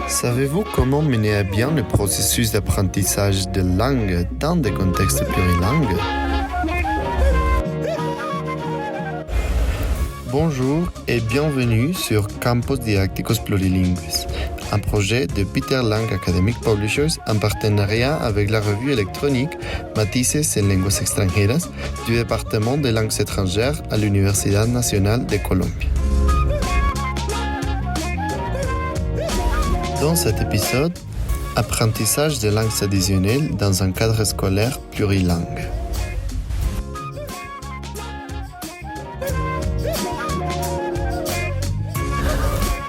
Savez-vous comment mener à bien le processus d'apprentissage de langue dans des contextes plurilingues? Bonjour et bienvenue sur Campus Didácticos Plurilinguis, un projet de Peter Lang Academic Publishers en partenariat avec la revue électronique Matices en Lenguas Extranjeras du département des langues étrangères à l'Université nationale de Colombie. Dans cet épisode, apprentissage de langues additionnelles dans un cadre scolaire plurilingue.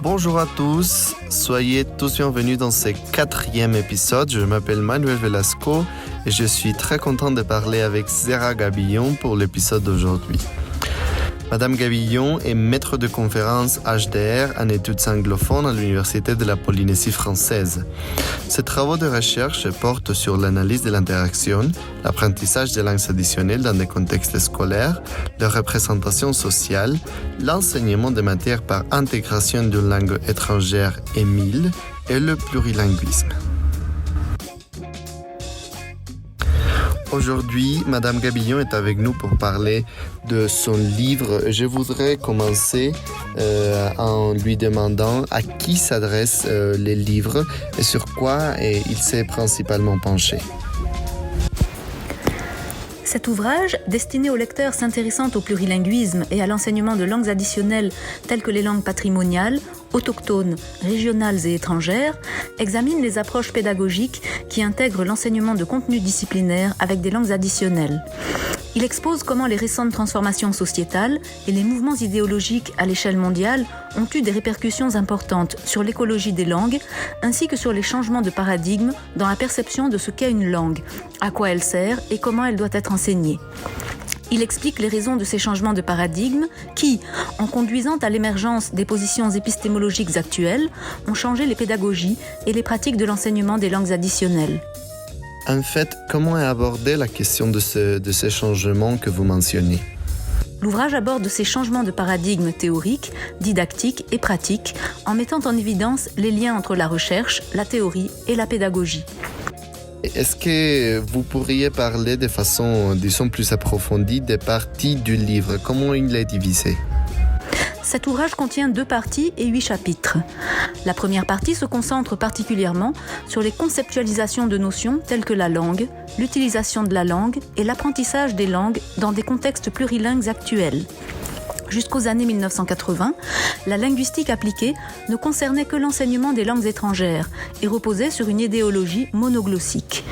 Bonjour à tous, soyez tous bienvenus dans ce 4e épisode. Je m'appelle Manuel Velasco et je suis très content de parler avec Zera Gabillon pour l'épisode d'aujourd'hui. Madame Gabillon est maître de conférence HDR en études anglophones à l'Université de la Polynésie française. Ses travaux de recherche portent sur l'analyse de l'interaction, l'apprentissage des langues additionnelles dans des contextes scolaires, leur représentation sociale, l'enseignement des matières par intégration d'une langue étrangère émile et le plurilinguisme. Aujourd'hui, Madame Gabillon est avec nous pour parler de son livre. Je voudrais commencer en lui demandant à qui s'adressent les livres et sur quoi il s'est principalement penché. Cet ouvrage, destiné aux lecteurs s'intéressant au plurilinguisme et à l'enseignement de langues additionnelles telles que les langues patrimoniales, autochtones, régionales et étrangères, examine les approches pédagogiques qui intègrent l'enseignement de contenus disciplinaires avec des langues additionnelles. Il expose comment les récentes transformations sociétales et les mouvements idéologiques à l'échelle mondiale ont eu des répercussions importantes sur l'écologie des langues, ainsi que sur les changements de paradigme dans la perception de ce qu'est une langue, à quoi elle sert et comment elle doit être enseignée. Il explique les raisons de ces changements de paradigme qui, en conduisant à l'émergence des positions épistémologiques actuelles, ont changé les pédagogies et les pratiques de l'enseignement des langues additionnelles. En fait, comment est abordée la question de ces changements que vous mentionnez? L'ouvrage aborde ces changements de paradigme théoriques, didactiques et pratiques en mettant en évidence les liens entre la recherche, la théorie et la pédagogie. Est-ce que vous pourriez parler de façon, disons, plus approfondie des parties du livre? Comment il est divisé? Cet ouvrage contient 2 parties et 8 chapitres. La première partie se concentre particulièrement sur les conceptualisations de notions telles que la langue, l'utilisation de la langue et l'apprentissage des langues dans des contextes plurilingues actuels. Jusqu'aux années 1980, la linguistique appliquée ne concernait que l'enseignement des langues étrangères et reposait sur une idéologie monoglossique.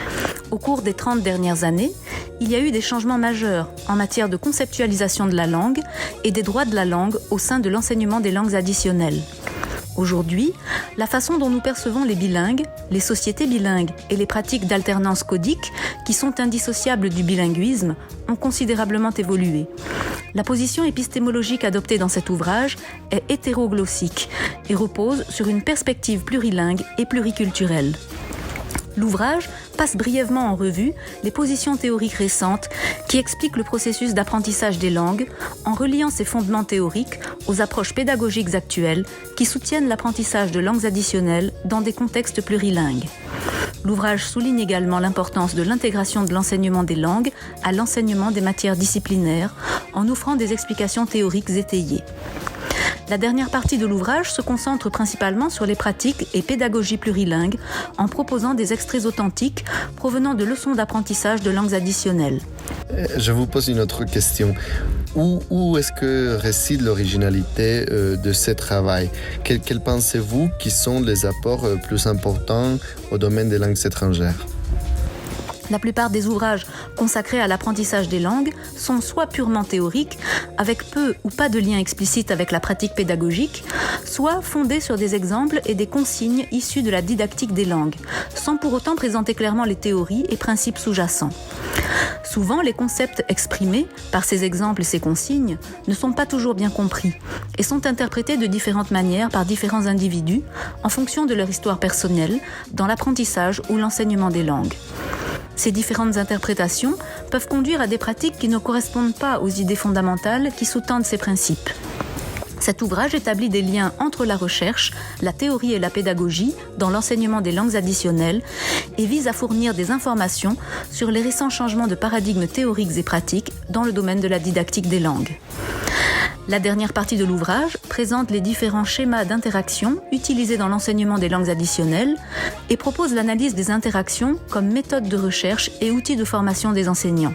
Au cours des 30 dernières années, il y a eu des changements majeurs en matière de conceptualisation de la langue et des droits de la langue au sein de l'enseignement des langues additionnelles. Aujourd'hui, la façon dont nous percevons les bilingues, les sociétés bilingues et les pratiques d'alternance codique, qui sont indissociables du bilinguisme, ont considérablement évolué. La position épistémologique adoptée dans cet ouvrage est hétéroglossique et repose sur une perspective plurilingue et pluriculturelle. L'ouvrage passe brièvement en revue les positions théoriques récentes qui expliquent le processus d'apprentissage des langues en reliant ses fondements théoriques aux approches pédagogiques actuelles qui soutiennent l'apprentissage de langues additionnelles dans des contextes plurilingues. L'ouvrage souligne également l'importance de l'intégration de l'enseignement des langues à l'enseignement des matières disciplinaires en offrant des explications théoriques étayées. La dernière partie de l'ouvrage se concentre principalement sur les pratiques et pédagogies plurilingues en proposant des extraits authentiques provenant de leçons d'apprentissage de langues additionnelles. Je vous pose une autre question. Où est-ce que réside l'originalité de ce travail? Quels pensez-vous qui sont les apports plus importants au domaine des langues étrangères? La plupart des ouvrages consacrés à l'apprentissage des langues sont soit purement théoriques, avec peu ou pas de lien explicite avec la pratique pédagogique, soit fondés sur des exemples et des consignes issues de la didactique des langues, sans pour autant présenter clairement les théories et principes sous-jacents. Souvent, les concepts exprimés par ces exemples et ces consignes ne sont pas toujours bien compris et sont interprétés de différentes manières par différents individus en fonction de leur histoire personnelle dans l'apprentissage ou l'enseignement des langues. Ces différentes interprétations peuvent conduire à des pratiques qui ne correspondent pas aux idées fondamentales qui sous-tendent ces principes. Cet ouvrage établit des liens entre la recherche, la théorie et la pédagogie dans l'enseignement des langues additionnelles et vise à fournir des informations sur les récents changements de paradigmes théoriques et pratiques dans le domaine de la didactique des langues. La dernière partie de l'ouvrage présente les différents schémas d'interaction utilisés dans l'enseignement des langues additionnelles et propose l'analyse des interactions comme méthode de recherche et outil de formation des enseignants.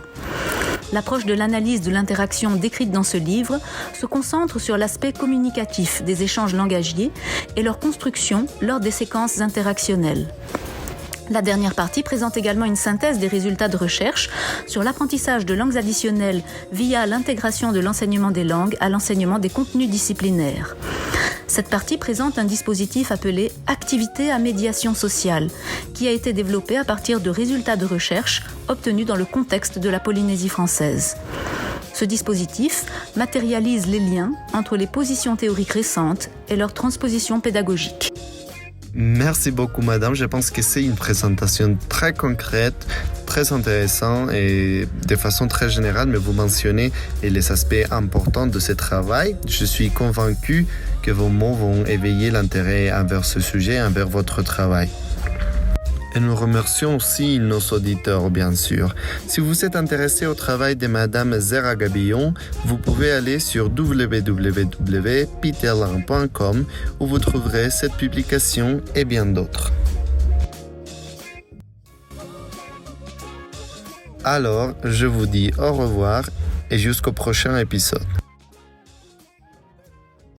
L'approche de l'analyse de l'interaction décrite dans ce livre se concentre sur l'aspect communicatif des échanges langagiers et leur construction lors des séquences interactionnelles. La dernière partie présente également une synthèse des résultats de recherche sur l'apprentissage de langues additionnelles via l'intégration de l'enseignement des langues à l'enseignement des contenus disciplinaires. Cette partie présente un dispositif appelé « Activité à médiation sociale » qui a été développé à partir de résultats de recherche obtenus dans le contexte de la Polynésie française. Ce dispositif matérialise les liens entre les positions théoriques récentes et leur transposition pédagogique. Merci beaucoup, madame. Je pense que c'est une présentation très concrète, très intéressante et de façon très générale, mais vous mentionnez les aspects importants de ce travail. Je suis convaincu que vos mots vont éveiller l'intérêt envers ce sujet, envers votre travail. Et nous remercions aussi nos auditeurs, bien sûr. Si vous êtes intéressé au travail de Madame Zera Gabillon, vous pouvez aller sur www.peterlang.com où vous trouverez cette publication et bien d'autres. Alors, je vous dis au revoir et jusqu'au prochain épisode.